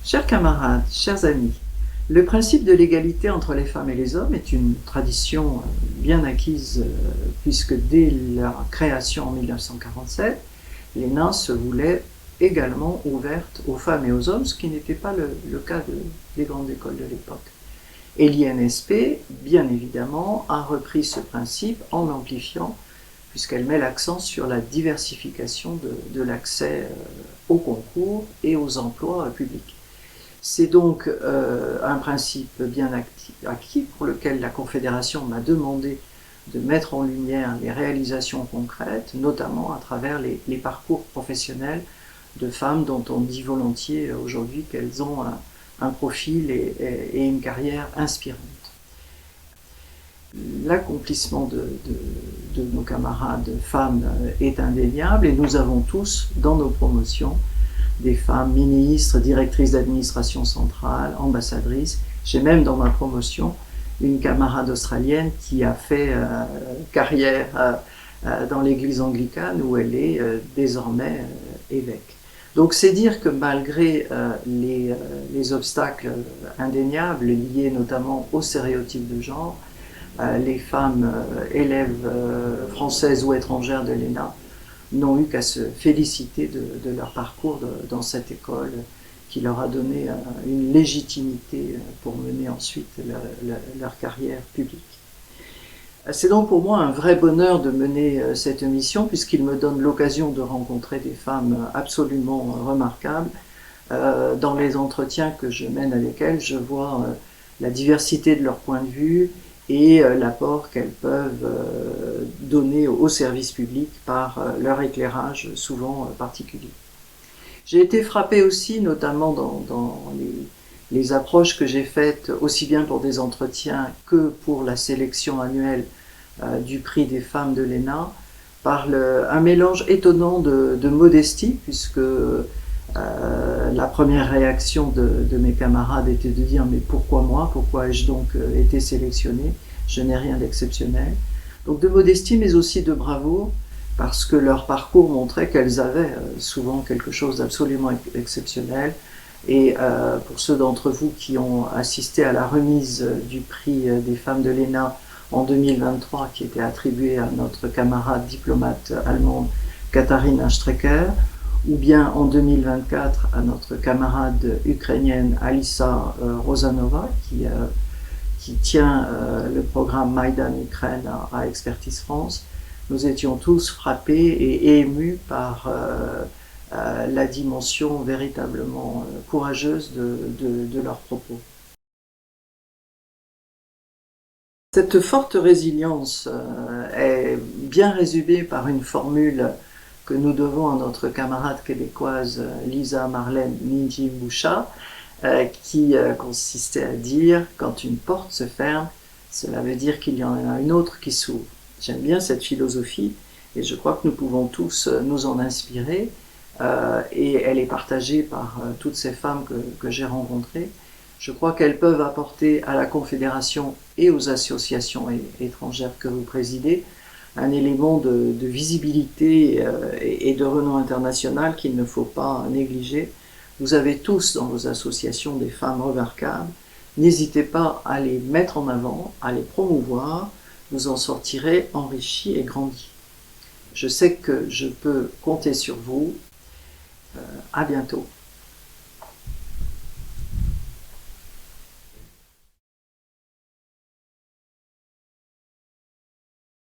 Chers camarades, chers amis, le principe de l'égalité entre les femmes et les hommes est une tradition bien acquise puisque dès leur création en 1947, les nains se voulaient également ouvertes aux femmes et aux hommes, ce qui n'était pas le cas des grandes écoles de l'époque. Et l'INSP, bien évidemment, a repris ce principe en l'amplifiant, puisqu'elle met l'accent sur la diversification de l'accès aux concours et aux emplois publics. C'est donc un principe bien acquis pour lequel la Confédération m'a demandé de mettre en lumière les réalisations concrètes, notamment à travers les parcours professionnels de femmes dont on dit volontiers aujourd'hui qu'elles ont un profil et une carrière inspirante. L'accomplissement de nos camarades femmes est indéniable et nous avons tous dans nos promotions des femmes ministres, directrices d'administration centrale, ambassadrices. J'ai même dans ma promotion une camarade australienne qui a fait carrière dans l'église anglicane où elle est désormais évêque. Donc c'est dire que malgré les obstacles indéniables liés notamment aux stéréotypes de genre, les femmes élèves françaises ou étrangères de l'ENA n'ont eu qu'à se féliciter de leur parcours dans cette école qui leur a donné une légitimité pour mener ensuite leur carrière publique. C'est donc pour moi un vrai bonheur de mener cette mission puisqu'il me donne l'occasion de rencontrer des femmes absolument remarquables. Dans les entretiens que je mène avec elles, je vois la diversité de leurs points de vue et l'apport qu'elles peuvent donner au service public par leur éclairage souvent particulier. J'ai été frappée aussi, notamment dans les approches que j'ai faites, aussi bien pour des entretiens que pour la sélection annuelle du prix des femmes de l'ENA, par un mélange étonnant de modestie, puisque la première réaction de mes camarades était de dire « mais pourquoi moi? Pourquoi ai-je donc été sélectionnée? Je n'ai rien d'exceptionnel. » Donc de modestie, mais aussi de bravoure, parce que leur parcours montrait qu'elles avaient souvent quelque chose d'absolument exceptionnel. Et pour ceux d'entre vous qui ont assisté à la remise du prix des femmes de l'ENA en 2023, qui était attribué à notre camarade diplomate allemande Katharina Strecker, ou bien en 2024 à notre camarade ukrainienne Alisa Rosanova, qui tient le programme Maïdan Ukraine à Expertise France, nous étions tous frappés et émus par la dimension véritablement courageuse de leurs propos. Cette forte résilience est bien résumée par une formule que nous devons à notre camarade québécoise Lisa Marlène Ninji-Boucha, qui consistait à dire « quand une porte se ferme, cela veut dire qu'il y en a une autre qui s'ouvre ». J'aime bien cette philosophie et je crois que nous pouvons tous nous en inspirer et elle est partagée par toutes ces femmes que j'ai rencontrées. Je crois qu'elles peuvent apporter à la Confédération et aux associations étrangères que vous présidez un élément de visibilité et de renom international qu'il ne faut pas négliger. Vous avez tous dans vos associations des femmes remarquables. N'hésitez pas à les mettre en avant, à les promouvoir. Vous en sortirez enrichis et grandis. Je sais que je peux compter sur vous. À bientôt.